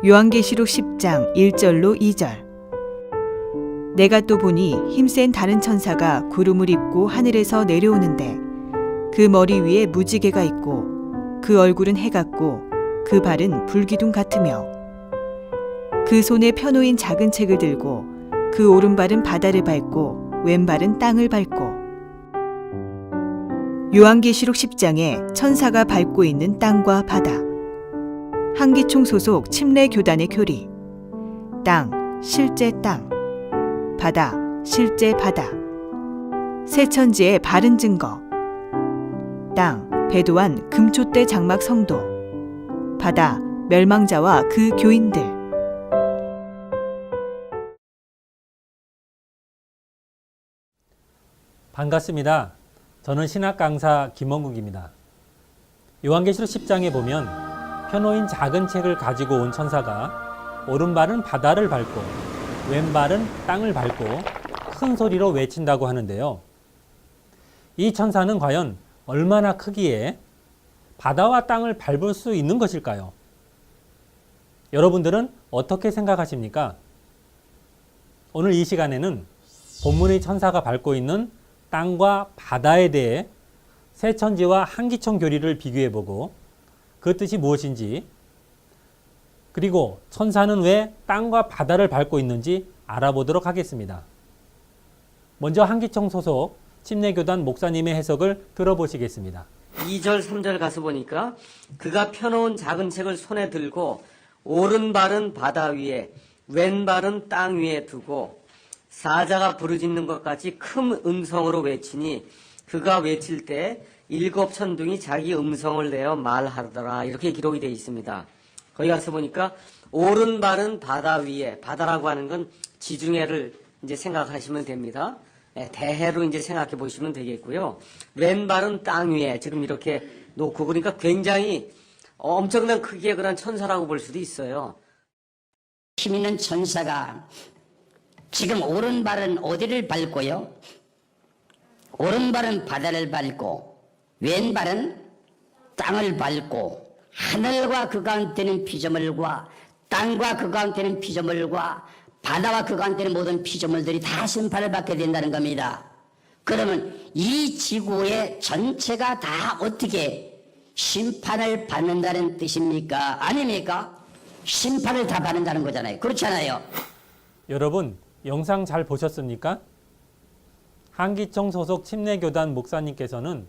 요한계시록 10장 1절로 2절. 내가 또 보니 힘센 다른 천사가 구름을 입고 하늘에서 내려오는데 그 머리 위에 무지개가 있고 그 얼굴은 해 같고 그 발은 불기둥 같으며 그 손에 펴놓인 작은 책을 들고 그 오른발은 바다를 밟고 왼발은 땅을 밟고. 요한계시록 10장에 천사가 밟고 있는 땅과 바다. 한기총 소속 침례교단의 교리. 땅, 실제 땅. 바다, 실제 바다. 새 천지의 바른 증거. 땅, 배도한 금초대 장막 성도. 바다, 멸망자와 그 교인들. 반갑습니다. 저는 신학 강사 김원국입니다. 요한계시록 10장에 보면 펴놓인 작은 책을 가지고 온 천사가 오른발은 바다를 밟고 왼발은 땅을 밟고 큰 소리로 외친다고 하는데요. 이 천사는 과연 얼마나 크기에 바다와 땅을 밟을 수 있는 것일까요? 여러분들은 어떻게 생각하십니까? 오늘 이 시간에는 본문의 천사가 밟고 있는 땅과 바다에 대해 새천지와 한기총 교리를 비교해보고 그 뜻이 무엇인지, 그리고 천사는 왜 땅과 바다를 밟고 있는지 알아보도록 하겠습니다. 먼저 한기총 소속 침례교단 목사님의 해석을 들어보시겠습니다. 2절, 3절 가서 보니까 그가 펴놓은 작은 책을 손에 들고 오른발은 바다 위에 왼발은 땅 위에 두고 사자가 부르짖는 것 같이 큰 음성으로 외치니 그가 외칠 때 7천둥이 자기 음성을 내어 말하더라. 이렇게 기록이 되어 있습니다. 거기 가서 보니까 오른발은 바다 위에, 바다라고 하는 건 지중해를 이제 생각하시면 됩니다. 대해로 이제 생각해 보시면 되겠고요. 왼발은 땅 위에 지금 이렇게 놓고, 그러니까 굉장히 엄청난 크기의 그런 천사라고 볼 수도 있어요. 힘 있는 천사가 지금 오른발은 어디를 밟고요? 오른발은 바다를 밟고 왼발은 땅을 밟고 하늘과 그 가운데는 피조물과 땅과 그 가운데는 피조물과 바다와 그 가운데는 모든 피조물들이 다 심판을 받게 된다는 겁니다. 그러면 이 지구의 전체가 다 어떻게 심판을 받는다는 뜻입니까? 아닙니까? 심판을 다 받는다는 거잖아요. 그렇잖아요. 여러분, 영상 잘 보셨습니까? 한기총 소속 침례교단 목사님께서는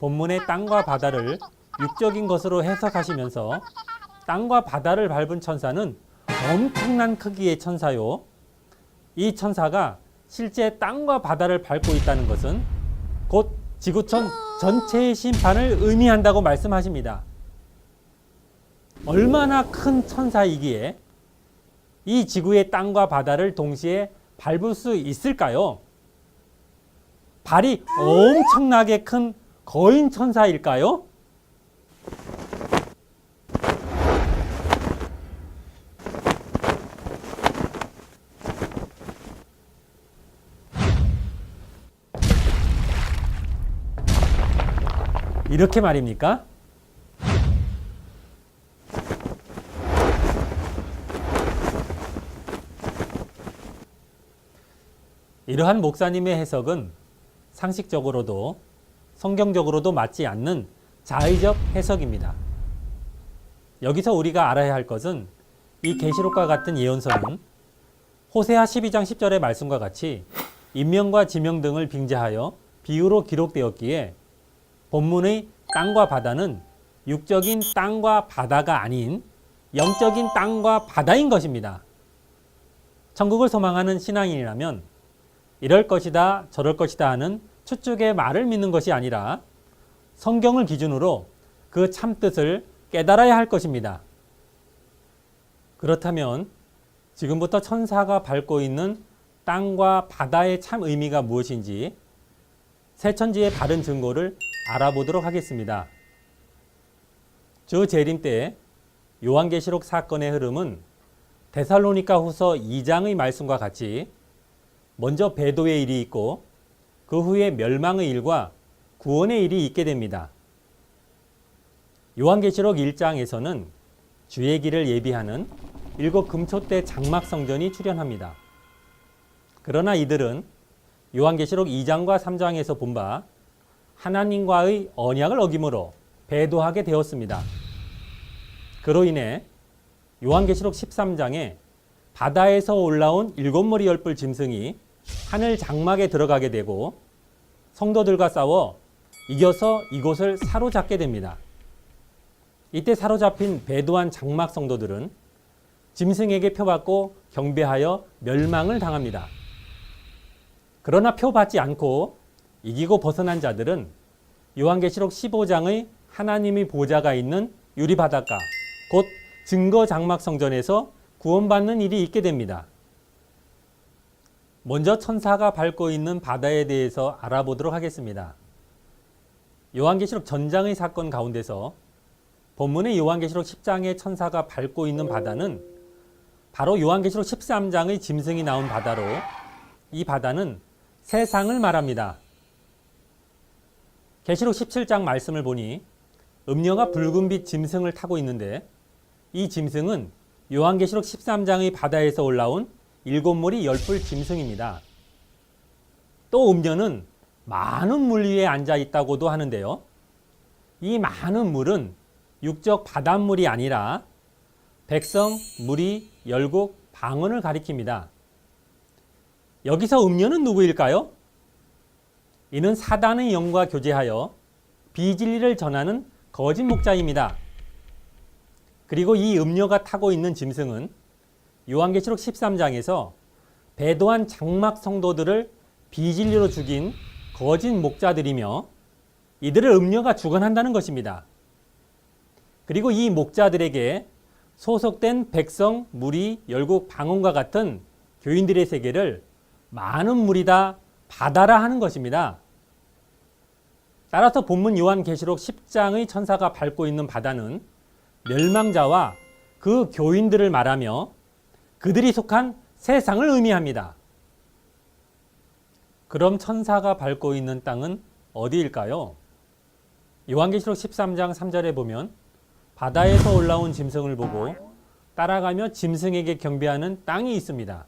본문의 땅과 바다를 육적인 것으로 해석하시면서 땅과 바다를 밟은 천사는 엄청난 크기의 천사요. 이 천사가 실제 땅과 바다를 밟고 있다는 것은 곧 지구촌 전체의 심판을 의미한다고 말씀하십니다. 얼마나 큰 천사이기에 이 지구의 땅과 바다를 동시에 밟을 수 있을까요? 발이 엄청나게 큰 거인 천사일까요? 이렇게 말입니까? 이러한 목사님의 해석은 상식적으로도 성경적으로도 맞지 않는 자의적 해석입니다. 여기서 우리가 알아야 할 것은 이 계시록과 같은 예언서는 호세아 12장 10절의 말씀과 같이 인명과 지명 등을 빙자하여 비유로 기록되었기에 본문의 땅과 바다는 육적인 땅과 바다가 아닌 영적인 땅과 바다인 것입니다. 천국을 소망하는 신앙인이라면 이럴 것이다 저럴 것이다 하는 추측의 말을 믿는 것이 아니라 성경을 기준으로 그 참뜻을 깨달아야 할 것입니다. 그렇다면 지금부터 천사가 밟고 있는 땅과 바다의 참 의미가 무엇인지 새천지의 바른 증거를 알아보도록 하겠습니다. 주 재림 때 요한계시록 사건의 흐름은 데살로니가 후서 2장의 말씀과 같이 먼저 배도의 일이 있고 그 후에 멸망의 일과 구원의 일이 있게 됩니다. 요한계시록 1장에서는 주의 길을 예비하는 7 금초대 장막 성전이 출현합니다. 그러나 이들은 요한계시록 2장과 3장에서 본 바 하나님과의 언약을 어김으로 배도하게 되었습니다. 그로 인해 요한계시록 13장에 바다에서 올라온 7머리 10뿔 짐승이 하늘 장막에 들어가게 되고 성도들과 싸워 이겨서 이곳을 사로잡게 됩니다. 이때 사로잡힌 배도한 장막 성도들은 짐승에게 표받고 경배하여 멸망을 당합니다. 그러나 표받지 않고 이기고 벗어난 자들은 요한계시록 15장의 하나님의 보좌가 있는 유리바닷가, 곧 증거 장막 성전에서 구원받는 일이 있게 됩니다. 먼저 천사가 밟고 있는 바다에 대해서 알아보도록 하겠습니다. 요한계시록 전장의 사건 가운데서 본문의 요한계시록 10장의 천사가 밟고 있는 바다는 바로 요한계시록 13장의 짐승이 나온 바다로 이 바다는 세상을 말합니다. 계시록 17장 말씀을 보니 음녀가 붉은빛 짐승을 타고 있는데 이 짐승은 요한계시록 13장의 바다에서 올라온 7머리 10뿔 짐승입니다. 또 음녀는 많은 물 위에 앉아 있다고도 하는데요. 이 많은 물은 육적 바닷물이 아니라 백성, 무리, 열국, 방언을 가리킵니다. 여기서 음녀는 누구일까요? 이는 사단의 영과 교제하여 비진리를 전하는 거짓 목자입니다. 그리고 이 음녀가 타고 있는 짐승은 요한계시록 13장에서 배도한 장막 성도들을 비진리로 죽인 거짓 목자들이며 이들을 음녀가 주관한다는 것입니다. 그리고 이 목자들에게 소속된 백성, 무리, 열국, 방언과 같은 교인들의 세계를 많은 물이다, 바다라 하는 것입니다. 따라서 본문 요한계시록 10장의 천사가 밟고 있는 바다는 멸망자와 그 교인들을 말하며 그들이 속한 세상을 의미합니다. 그럼 천사가 밟고 있는 땅은 어디일까요? 요한계시록 13장 3절에 보면 바다에서 올라온 짐승을 보고 따라가며 짐승에게 경배하는 땅이 있습니다.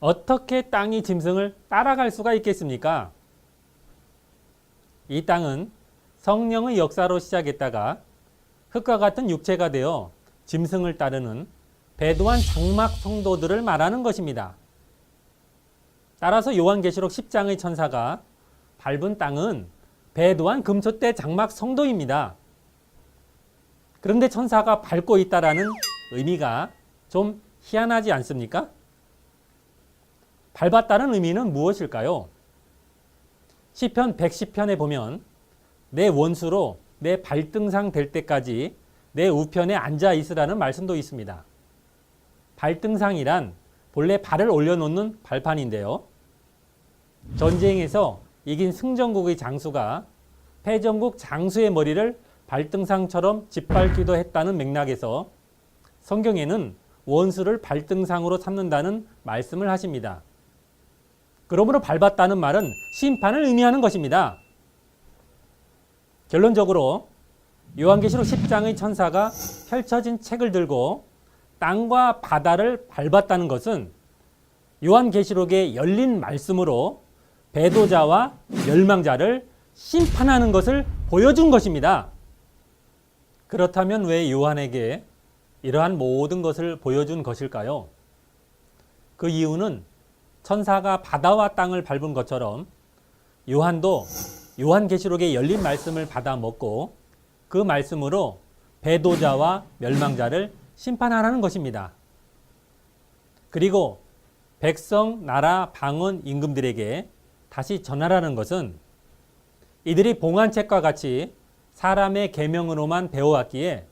어떻게 땅이 짐승을 따라갈 수가 있겠습니까? 이 땅은 성령의 역사로 시작했다가 흙과 같은 육체가 되어 짐승을 따르는 배도한 장막 성도들을 말하는 것입니다. 따라서 요한계시록 10장의 천사가 밟은 땅은 배도한 금초대 장막 성도입니다. 그런데 천사가 밟고 있다라는 의미가 좀 희한하지 않습니까? 밟았다는 의미는 무엇일까요? 시편 110편에 보면 내 원수로 내 발등상 될 때까지 내 우편에 앉아 있으라는 말씀도 있습니다. 발등상이란 본래 발을 올려놓는 발판인데요. 전쟁에서 이긴 승전국의 장수가 패전국 장수의 머리를 발등상처럼 짓밟기도 했다는 맥락에서 성경에는 원수를 발등상으로 삼는다는 말씀을 하십니다. 그러므로 밟았다는 말은 심판을 의미하는 것입니다. 결론적으로 요한계시록 10장의 천사가 펼쳐진 책을 들고 땅과 바다를 밟았다는 것은 요한계시록의 열린 말씀으로 배도자와 멸망자를 심판하는 것을 보여준 것입니다. 그렇다면 왜 요한에게 이러한 모든 것을 보여준 것일까요? 그 이유는 천사가 바다와 땅을 밟은 것처럼 요한도 요한계시록의 열린 말씀을 받아 먹고 그 말씀으로 배도자와 멸망자를 심판하라는 것입니다. 그리고 백성, 나라, 방언, 임금들에게 다시 전하라는 것은 이들이 봉안책과 같이 사람의 계명으로만 배워왔기에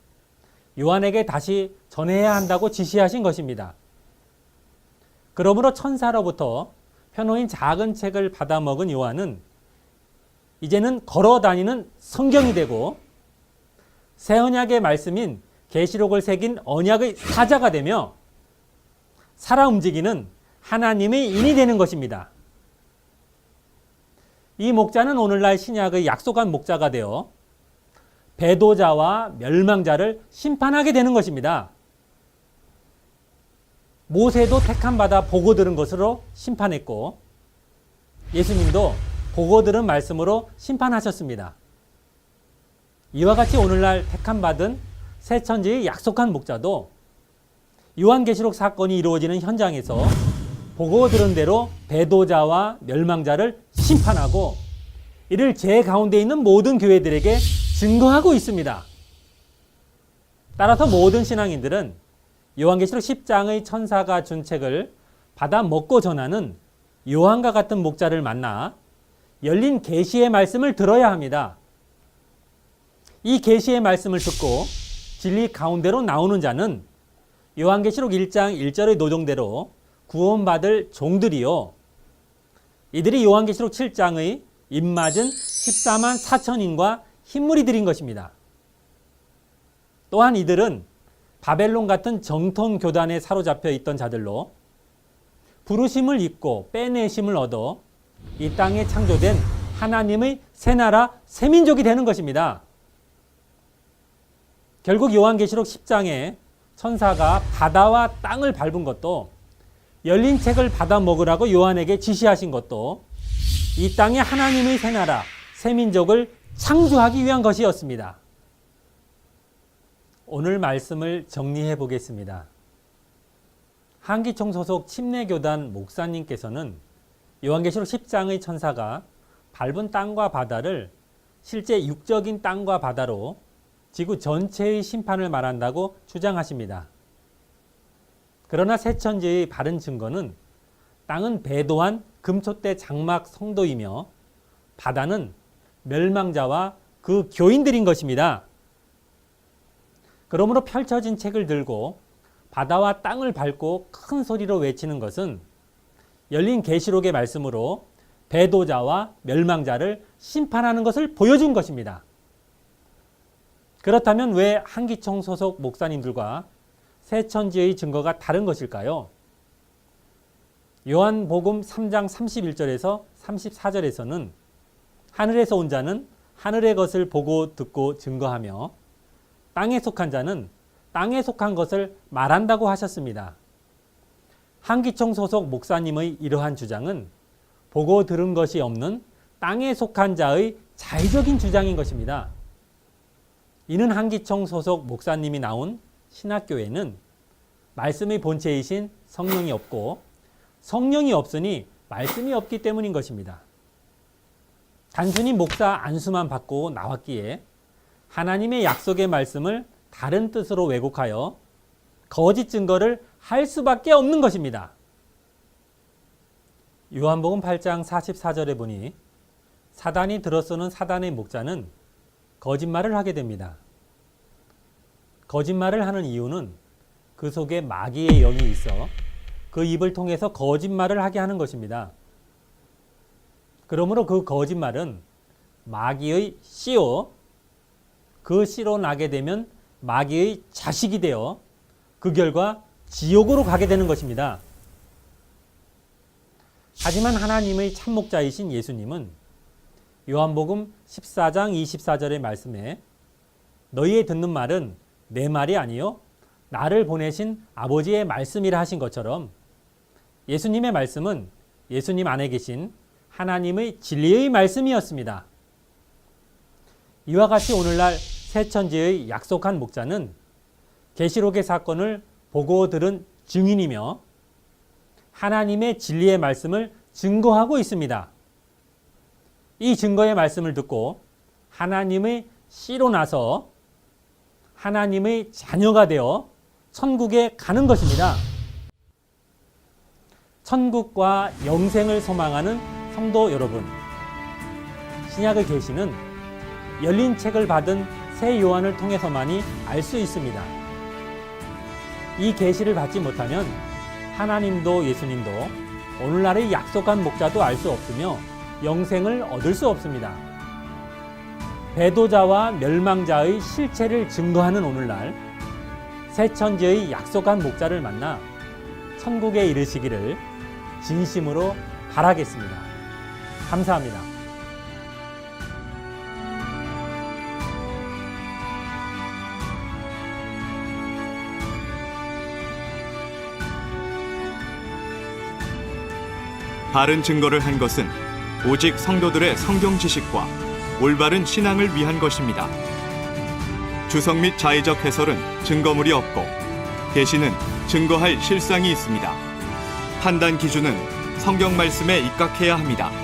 요한에게 다시 전해야 한다고 지시하신 것입니다. 그러므로 천사로부터 펴놓인 작은 책을 받아먹은 요한은 이제는 걸어다니는 성경이 되고 새 언약의 말씀인 계시록을 새긴 언약의 사자가 되며 살아 움직이는 하나님의 인이 되는 것입니다. 이 목자는 오늘날 신약의 약속한 목자가 되어 배도자와 멸망자를 심판하게 되는 것입니다. 모세도 택함 받아 보고 들은 것으로 심판했고 예수님도 보고 들은 말씀으로 심판하셨습니다. 이와 같이 오늘날 택함 받은 새 천지의 약속한 목자도 요한계시록 사건이 이루어지는 현장에서 보고 들은 대로 배도자와 멸망자를 심판하고 이를 제 가운데 있는 모든 교회들에게 증거하고 있습니다. 따라서 모든 신앙인들은 요한계시록 10장의 천사가 준 책을 받아 먹고 전하는 요한과 같은 목자를 만나 열린 계시의 말씀을 들어야 합니다. 이 계시의 말씀을 듣고 진리 가운데로 나오는 자는 요한계시록 1장 1절의 노정대로 구원받을 종들이요. 이들이 요한계시록 7장의 입맞은 14만 4천인과 흰물이 들인 것입니다. 또한 이들은 바벨론 같은 정통 교단에 사로잡혀 있던 자들로 부르심을 입고 빼내심을 얻어 이 땅에 창조된 하나님의 새 나라 새 민족이 되는 것입니다. 결국 요한계시록 10장에 천사가 바다와 땅을 밟은 것도 열린 책을 받아 먹으라고 요한에게 지시하신 것도 이 땅에 하나님의 새 나라 새 민족을 창조하기 위한 것이었습니다. 오늘 말씀을 정리해 보겠습니다. 한기총 소속 침례교단 목사님께서는 요한계시록 10장의 천사가 밟은 땅과 바다를 실제 육적인 땅과 바다로 지구 전체의 심판을 말한다고 주장하십니다. 그러나 새 천지의 바른 증거는 땅은 배도한 금초대 장막 성도이며 바다는 멸망자와 그 교인들인 것입니다. 그러므로 펼쳐진 책을 들고 바다와 땅을 밟고 큰 소리로 외치는 것은 열린 계시록의 말씀으로 배도자와 멸망자를 심판하는 것을 보여준 것입니다. 그렇다면 왜 한기총 소속 목사님들과 새 천지의 증거가 다른 것일까요? 요한복음 3장 31절에서 34절에서는 하늘에서 온 자는 하늘의 것을 보고 듣고 증거하며 땅에 속한 자는 땅에 속한 것을 말한다고 하셨습니다. 한기총 소속 목사님의 이러한 주장은 보고 들은 것이 없는 땅에 속한 자의 자의적인 주장인 것입니다. 이는 한기총 소속 목사님이 나온 신학교에는 말씀의 본체이신 성령이 없고 성령이 없으니 말씀이 없기 때문인 것입니다. 단순히 목사 안수만 받고 나왔기에 하나님의 약속의 말씀을 다른 뜻으로 왜곡하여 거짓 증거를 할 수밖에 없는 것입니다. 요한복음 8장 44절에 보니 사단이 들어서는 사단의 목자는 거짓말을 하게 됩니다. 거짓말을 하는 이유는 그 속에 마귀의 영이 있어 그 입을 통해서 거짓말을 하게 하는 것입니다. 그러므로 그 거짓말은 마귀의 씨요, 그 씨로 나게 되면 마귀의 자식이 되어 그 결과 지옥으로 가게 되는 것입니다. 하지만 하나님의 참목자이신 예수님은 요한복음 14장 24절의 말씀에 너희의 듣는 말은 내 말이 아니요 나를 보내신 아버지의 말씀이라 하신 것처럼 예수님의 말씀은 예수님 안에 계신 하나님의 진리의 말씀이었습니다. 이와 같이 오늘날 새 천지의 약속한 목자는 계시록의 사건을 보고 들은 증인이며 하나님의 진리의 말씀을 증거하고 있습니다. 이 증거의 말씀을 듣고 하나님의 씨로 나서 하나님의 자녀가 되어 천국에 가는 것입니다. 천국과 영생을 소망하는 성도 여러분, 신약의 계시는 열린 책을 받은 새 요한을 통해서만이 알 수 있습니다. 이 계시를 받지 못하면 하나님도 예수님도 오늘날의 약속한 목자도 알 수 없으며 영생을 얻을 수 없습니다. 배도자와 멸망자의 실체를 증거하는 오늘날 새 천지의 약속한 목자를 만나 천국에 이르시기를 진심으로 바라겠습니다. 감사합니다. 바른 증거를 한 것은 오직 성도들의 성경 지식과 올바른 신앙을 위한 것입니다. 주석 및 자의적 해설은 증거물이 없고 계시는 증거할 실상이 있습니다. 판단 기준은 성경 말씀에 입각해야 합니다.